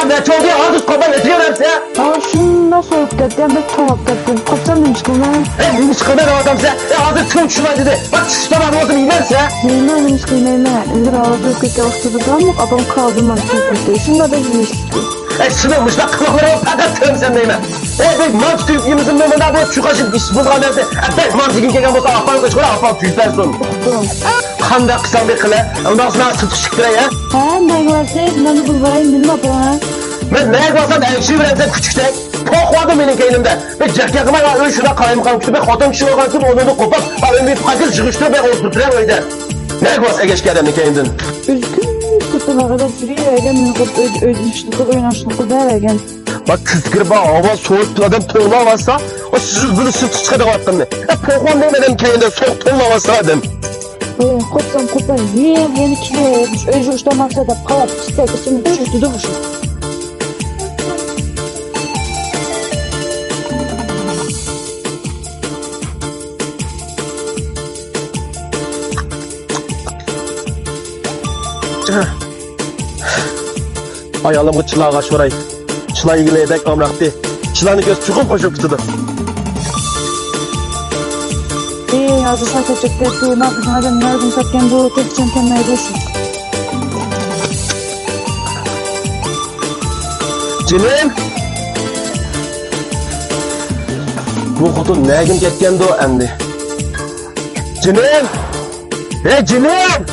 ne çok iyi ağzı kopan getiriyor hepsi ya. Şunu nasıl soğuk dedim, ben tuhaf dedim. Kopsam demiş ki ben. Neymiş kadar o adam sen? Ağzı tüm şuna dedi. Bak şuna bak olsun inerse ya. Neyine demiş ki neyine. İndir ağzı kötü vakti tutan mı? Adam kaldı mantıklı. Şunda da yemişti. Sınırmış bak kulaklarıma pakattım sen deyime. Ben mantı tüyümüzün memeden böyle çıkaşıp iş bu kadar derse. Ben mantı gün gelen olsa afan kışkıra afan tüyden son. Kanda kısan bir kıla. Ondan sonra sıtışıktıra ya. Ne görse ben de bulvarayım bilmem bana. Ben neye kalsam elçiyi veremsem küçüktek. Pokvadım benim elimde. Ben cekyakıma ya ön şuna kaymakam kütü. Ben kotam kişi olgan kim onu kopar. Ben bir paket çıkıştı ben oturturam öyle. Neye kalsam egeç geldim kendin. Üzgün kutular kadar sürüyor. Egen ödüşlükü oynaşlıkı der egen. Bak küskür bak hava soğuk adam toğla varsa o sizi böyle sırtı çıkadı hakkında. Pokvam demedim kendine soğuk toğla varsa adam. Kopsam kopar. Yeni kilo olmuş. Öyle uçtan maksada palat çiçek içinde düşürdü durmuşum. Ayalım bu çılağa kaç orayı. Çılağı ilgileyerek amraktı. Çılağını göz çukum koşup tutudu. Yazısa kaçacak bir maksimada nereden satken bu tek çentemeye düşün. Cinim. Bu kutu neye gün ketkendi o endi. Cinim. Hey Cinim.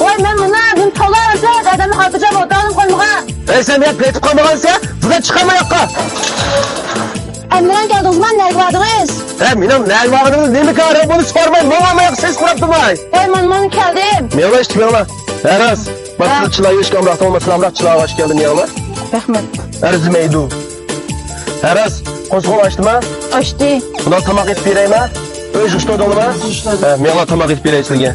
Oy ben bunu dün tola arsa adamı atacağım odanın koymağa. Sen ya petip kalmagansa buradan çıkamayakka. Emren geldi o zaman nerede vardınız? Minam ne vardı ne mi kadar bunu sormayın. Mamayak ses bıraktım ay. Oy manman geldim. Miyala işte miyala. Eras. Bak bu çılağı hiç kamrakta olmasın amrak çılağı hoş geldin miyala. Rahmet. Erzimeydu. Eras. Kozgol açtı mı? Açtı. Buna tamak et birey mi? Öyle juçtu odalı mı? Miyala tamak et birey silge.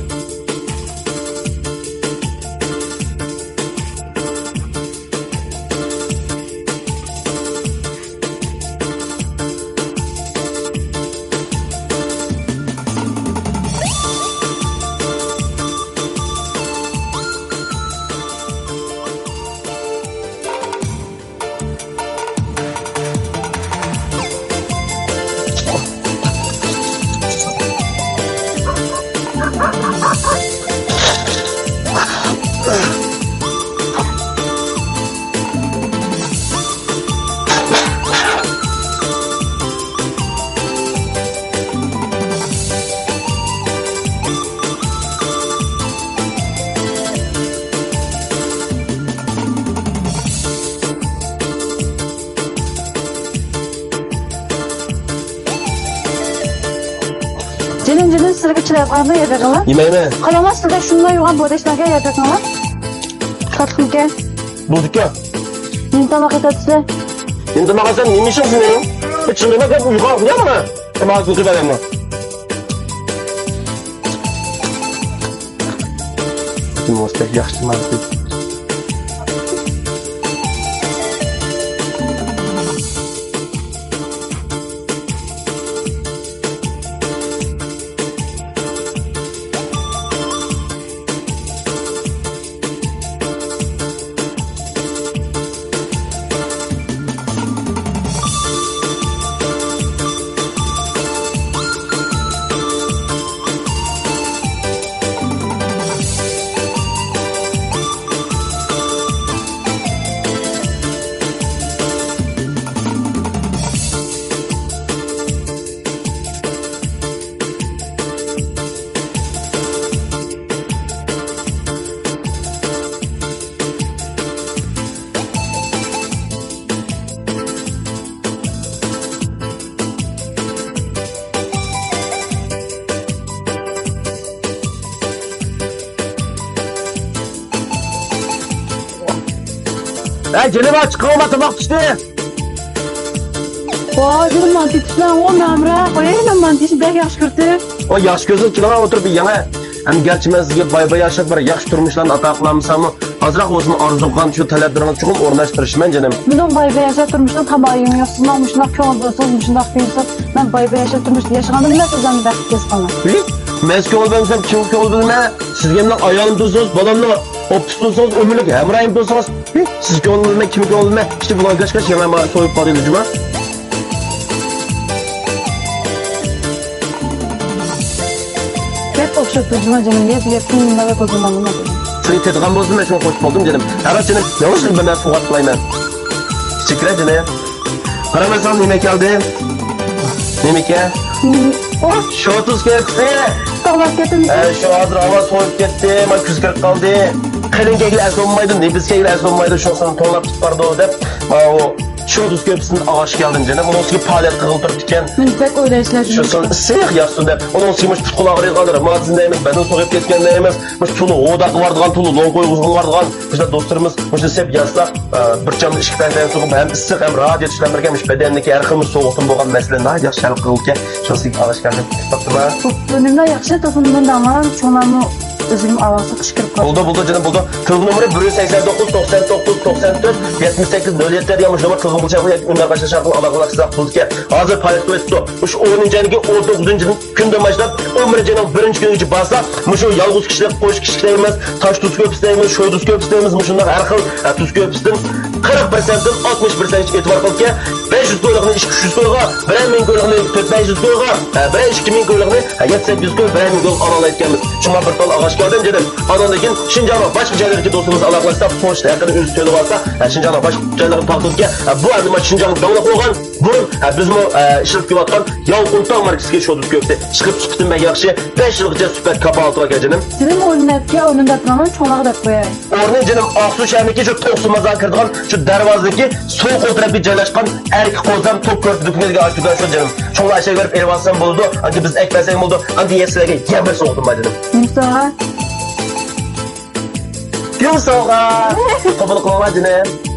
Cinin sırgı çıraklarını yedir lan. Yemeğime. Kalamaz da şundan yuvan bu ateşlerine yedir lan. Kalkın gel. Bulduk ya. Nintamak etatsı. Şimdi makasam yemişim senin. Çılgına hep uyku alıyor mu? Ama uyku verem mi? Kim olsa yaxşı mazdı. Gelin aç kavma tabak işte. Canım mantıksızlar o memre. Koyayım mantıksız belki yaş kırtı. O yaş gözün kilana oturup bir yana. Hem gerçi ben sizge bay bay yaşak var. Yaş durmuşlarını ataklanmışsam mı? Azrak olsun arzukan şu taleplerine çıkıp ornaştırışım canım. Bunun bay bay yaşatırmışlar tabayım. Yosunlanmışlar kör olmuşlar kıyısız. Ben bay bay yaşatırmışlar. Yaşananı bile sözden bir kes bana. Meski ol ben sen kim ol bilme. Sizge ayağım tuzsuz balamla Optik olsanız ömürlük hemrahim olsanız siz gönlüme kim gönlüme işte bunlar kaç hemen bana soyup kalıyor cuma. Hep okşak durcuma canım. Yep minimde ve kozundan bunu dedim. Seni tedgan bozdum ben çok hoş buldum canım. Her canım ne olsun ben soğuk atlayayım. Teşekkür ederim. Karamazan yemek geldi. Yemek ya. Oh! Şu 30 kepsi. Kalmak getirmiş. Şu hazır hava soğuk gitti. Ben küskürük kaldı. Kılın kekler sonmaydı. Ne biz kekler sonmaydı. Şu sana tonlap çıkardı o da. O şu 30 kepsinin ağaç geldin canım. Onun gibi palet kırıltırıp diken. Ben pek öyle işler. Şu son siyah yapsın da. Onun gibi put kulağı kalır. Magazinde emas. Benden soğuk ketken de emas. Tulu odak vardıgan tulu logoy uzun vardıgan. İşte dostlarımız işte sep yazsa bir camlı ışıktan soğuk hem ıssık hem rahat yetiştirmemiş bedendeki her xil soğuqdan bo'lgan mesele ne yaxshi hal qilgan. Şunsiz ağaç geldi. Baktım. Önümde yaxşı tapındım da ama çoğunlarını özüm avası kışkırıp kaldı. Buldu canım buldu. Tılgın numarı 189 99 94 78 07 yanlış numara tılgın bulacak. Onlar başka şarkı alakalı kısak bulduk ya. Hazır palet koydu. Şu 10. ayındaki 19. günden başlap 11. ayının 1. günü gibi basa. Şu yalğız kişiler, koş kişilerimiz, taş tuz köpüslerimiz, şoy tuz köpüslerimiz, şunlar her xil tuz köpüsünün 40%'den 61% hiç etibar kıldık ya. 500 koyduğunu 200 koyduğuna, 1.000 koyduğunu 400 koyduğuna, 1.200 koyduğunu 700 koyduğuna, 1.000 koyduğuna alalayıtkenimiz. Şuna bir tal ağaç geldim dedim. Anandakin Şinjan'a başka şeylerdeki dostumuz alaklaşsa sonuçta yakın üst söylü varsa Şinjan'a başka şeylerin taktık ki bu anıma Şinjan'ın davula koygan bunun bizim o işlik güvatkan Yalquntan markasıge şoduz köfte çıkıp çıktım ben yakşı 5 yıllıkça süper kapı altıma geleceğim. Sizin oyunlarki önünde duran çoğunağı da koyayım. Orada canım Aksu şehrindeki şu toksumazdan kırdıgan şu dervazdaki soğuk oturup caylaşkan erkek kozdan top köftüdükmezge açıdan şu canım. Çoğu aşağı görüp elvasan buldu. Anki biz ekmesek buldu. Anki yesilege yemer soğudum ben dedim. Neyse. Gün soğuğa. Kabul kılma canım.